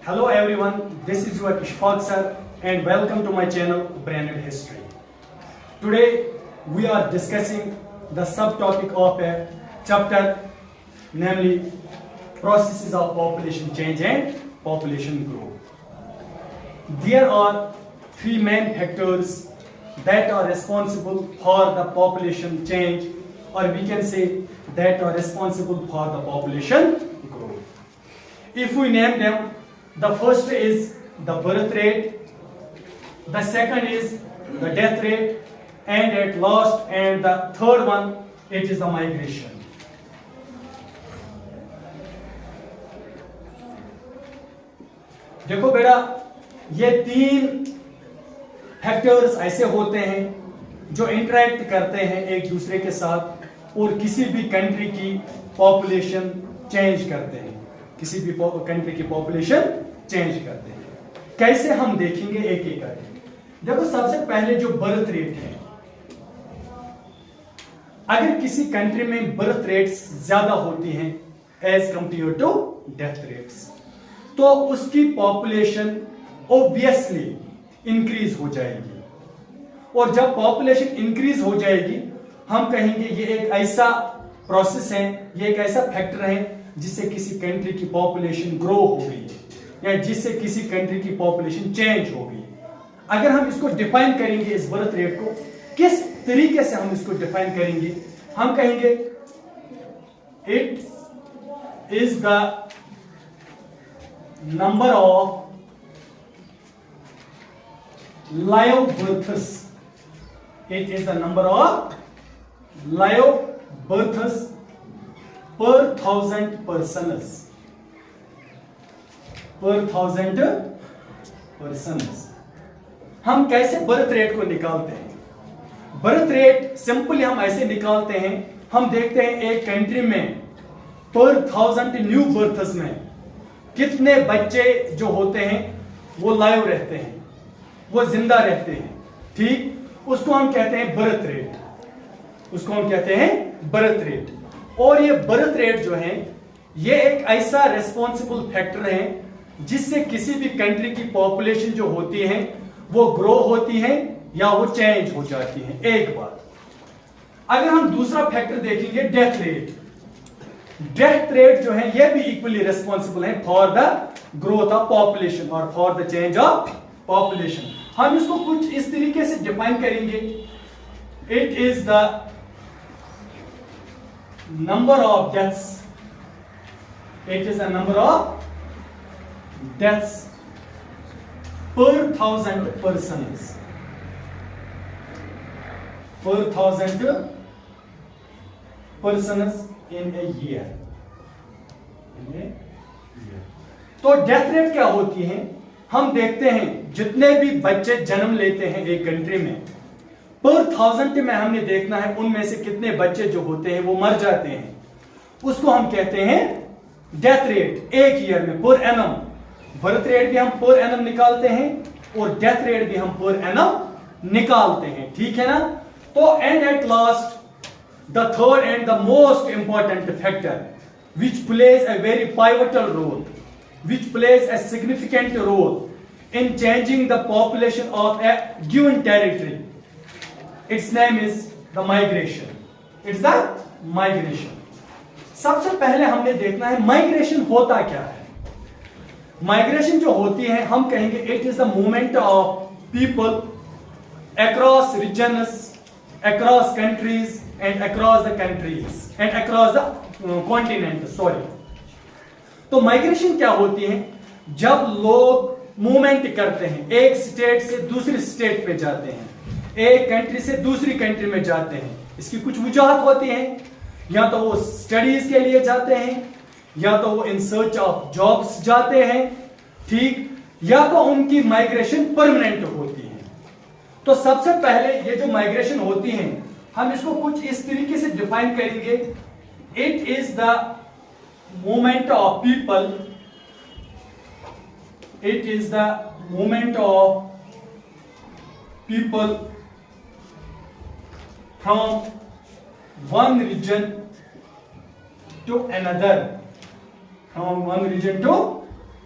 Hello everyone, this is your Ishfaq sir and welcome to my channel Branded History. Today we are discussing the subtopic of a chapter, namely processes of population change and population growth. There are three main factors that are responsible for the population change, or we can say that are responsible for the population growth. If we name them, the first is the birth rate, the second is the death rate, and at last and the third one, it is the migration. देखो बेटा, ये तीन factors ऐसे होते हैं जो interact करते हैं एक दूसरे के साथ और किसी भी कंट्री की पॉपुलेशन चेंज करते हैं, किसी भी कंट्री की पॉपुलेशन चेंज करते हैं. कैसे हम देखेंगे एक एक करके. देखो सबसे पहले जो बर्थ रेट है, अगर किसी कंट्री में बर्थ रेट्स ज्यादा होती हैं as compare to death rates, तो उसकी पॉपुलेशन ऑब्वियसली इंक्रीज हो जाएगी. और जब पॉपुलेशन इंक्रीज हो जाएगी, हम कहेंगे ये एक ऐसा प्रोसेस है, ये एक ऐसा फैक्टर है जिससे किसी कंट्री की पॉपुलेशन ग्रो हो गई या जिससे किसी कंट्री की पॉपुलेशन चेंज हो गई. अगर हम इसको डिफाइन करेंगे, इस बर्थ रेट को किस तरीके से हम इसको डिफाइन करेंगे, हम कहेंगे it is the number of live births. It is the number of live births per 1000 persons. Per 1000 persons. हम कैसे बर्थ रेट को निकालते हैं? बर्थ रेट सिंपली हम ऐसे निकालते हैं, हम देखते हैं एक कंट्री में पर 1000 न्यू बर्थ्स में कितने बच्चे जो होते हैं वो लाइव रहते हैं, वो जिंदा रहते हैं. ठीक, उसको हम कहते हैं बर्थ रेट, उसको हम कहते हैं बर्थ रेट. और ये बर्थ रेट जो है, ये एक ऐसा रेस्पॉन्सिबल फैक्टर है जिससे किसी भी कंट्री की पॉपुलेशन जो होती है वो ग्रो होती है या वो चेंज हो जाती है. एक बात. अगर हम दूसरा फैक्टर देखेंगे, डेथ रेट. डेथ रेट जो है ये भी इक्वली रेस्पॉन्सिबल है for the growth of population और for the change of population. हम इसको कुछ इस तरीके से डिफाइन करेंगे, it is the number of deaths, it is the number of deaths per 1000 persons, per 1000 persons in a year. तो डेथ रेट क्या होती है? हम देखते हैं जितने भी बच्चे जन्म लेते हैं एक कंट्री में, पर 1000 में हमने देखना है उनमें से कितने बच्चे जो होते हैं वो मर जाते हैं. उसको हम कहते हैं डेथ रेट एक ईयर में, पर एनम. बर्थ रेट भी हम पर एनम निकालते हैं और डेथ रेट भी हम पर एनम निकालते हैं. ठीक है ना? तो and at last the third and the most important factor which plays a very pivotal role, which plays a significant role in changing the population of a given territory. Its name is the migration. It's the migration. सबसे पहले हमने देखना है migration होता क्या है. Migration जो होती है, हम कहेंगे it is the movement of people across regions, across countries and across the countries and across the continent. Sorry. तो माइग्रेशन क्या होती है? जब लोग मूवमेंट करते हैं, एक स्टेट से दूसरी स्टेट पे जाते हैं, एक कंट्री से दूसरी कंट्री में जाते हैं. इसकी कुछ वजूहत होती हैं, या तो वो स्टडीज के लिए जाते हैं, या तो वो इन सर्च ऑफ जॉब्स जाते हैं. ठीक, या तो उनकी माइग्रेशन परमानेंट होती है. तो सबसे पहले ये जो माइग्रेशन होती है, हम इसको कुछ इस तरीके से डिफाइन करेंगे, it is the movement of people, it is the movement of people from one region to another, from one region to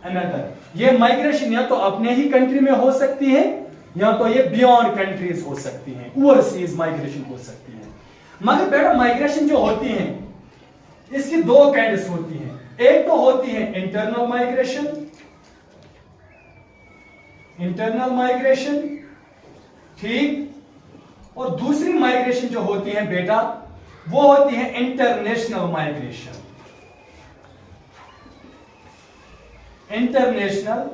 another. ये माइग्रेशन या तो अपने ही कंट्री में हो सकती है या तो ये बियॉन्ड कंट्रीज हो सकती हैं, ओवरसीज माइग्रेशन हो सकती है। मगर बेटा माइग्रेशन जो होती है इसकी दो काइंड्स होती हैं। एक तो होती है इंटरनल माइग्रेशन, ठीक, और दूसरी माइग्रेशन जो होती है बेटा वो होती है international migration. International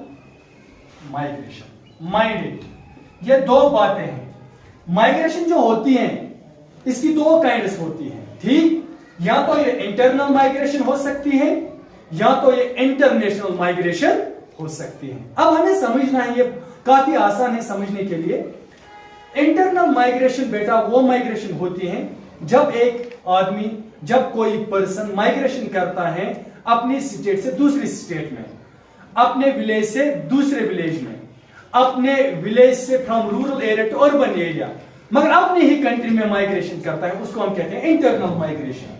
migration, mind it, ये दो बातें हैं। माइग्रेशन जो होती है इसकी दो काइंड्स होती हैं, ठीक, या तो ये इंटरनल माइग्रेशन हो सकती है या तो ये इंटरनेशनल माइग्रेशन हो सकती है। अब हमें समझना है, ये काफी आसान है समझने के लिए। इंटरनल माइग्रेशन बेटा वो माइग्रेशन होती है जब एक आदमी, जब कोई पर्सन माइग्रेशन करता है अपनी स्टेट से दूसरी स्टेट में, अपने विलेज से दूसरे विलेज में, अपने विलेज से from rural area to urban area, मगर अपने ही कंट्री में माइग्रेशन करता है, उसको हम कहते हैं इंटरनल माइग्रेशन।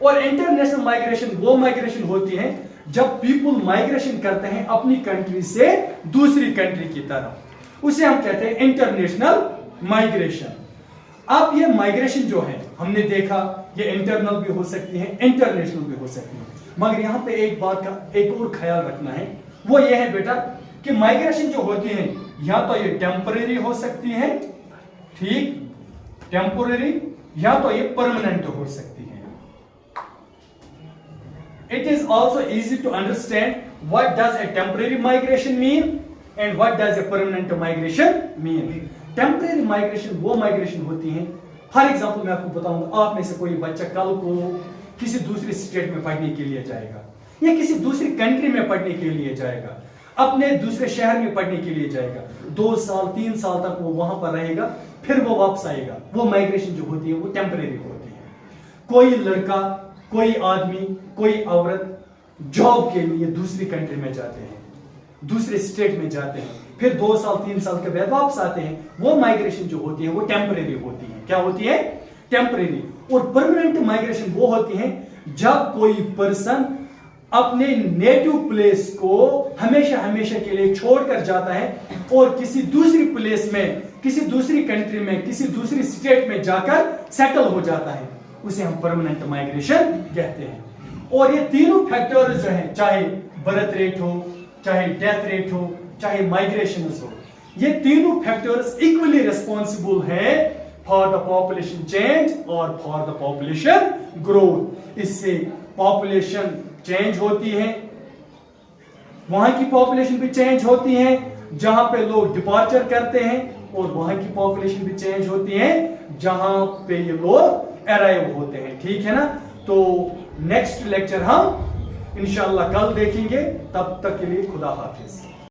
और इंटरनेशनल माइग्रेशन वो माइग्रेशन होती है जब पीपुल माइग्रेशन करते हैं अपनी कंट्री से दूसरी कंट्री की तरफ, उसे हम कहते हैं इंटरनेशनल माइग्रेशन। अब ये माइग्रेशन जो है हमने देखा ये इंटरनल भी हो सकती है, इंटरनेशनल भी हो सकती है, मगर यहां पे एक बात का एक और ख्याल रखना है, वो ये है बेटा कि माइग्रेशन जो होती है या तो ये टेम्परेरी हो सकती है, ठीक, टेम्परेरी, या तो ये परमानेंट हो सकती है। It is also easy to understand what does a temporary migration mean and what does a permanent migration mean. Temporary migration वो migration होती है, फॉर एग्जाम्पल मैं आपको बताऊंगा, आप में से कोई बच्चा कल को किसी दूसरी स्टेट में पढ़ने के लिए जाएगा या किसी दूसरी कंट्री में पढ़ने के लिए जाएगा, अपने दूसरे शहर में पढ़ने के लिए जाएगा, 2 साल 3 साल तक वो वहां पर रहेगा, फिर वो वापस आएगा। वो माइग्रेशन जो होती है वो टेम्परेरी होती है। कोई लड़का, कोई आदमी, कोई औरत जॉब के लिए दूसरी कंट्री में जाते हैं, दूसरे स्टेट में जाते हैं, फिर 2 साल 3 साल के बाद वापस आते हैं, वो माइग्रेशन जो होती है वो टेम्परेरी होती है। क्या होती है? टेम्परेरी। और परमानेंट माइग्रेशन वो होती है जब कोई पर्सन अपने नेटिव प्लेस को हमेशा हमेशा के लिए छोड़कर जाता है और किसी दूसरी प्लेस में, किसी दूसरी कंट्री में, किसी दूसरी स्टेट में जाकर सेटल हो जाता है, उसे हम परमानेंट माइग्रेशन कहते हैं। और ये तीनों फैक्टर्स जो हैं, चाहे बर्थ रेट हो, चाहे डेथ रेट हो, चाहे माइग्रेशन हो, ये तीनों फैक्टर्स इक्वली रिस्पॉन्सिबल है फॉर द पॉपुलेशन चेंज और फॉर द पॉपुलेशन ग्रोथ। इससे पॉपुलेशन चेंज होती है, वहां की पॉपुलेशन भी चेंज होती है जहां पे लोग डिपार्चर करते हैं, और वहां की पॉपुलेशन भी चेंज होती है जहां पे ये लोग अराइव होते हैं। ठीक है ना? तो नेक्स्ट लेक्चर हम इंशाल्लाह कल देखेंगे। तब तक के लिए खुदा हाफिज।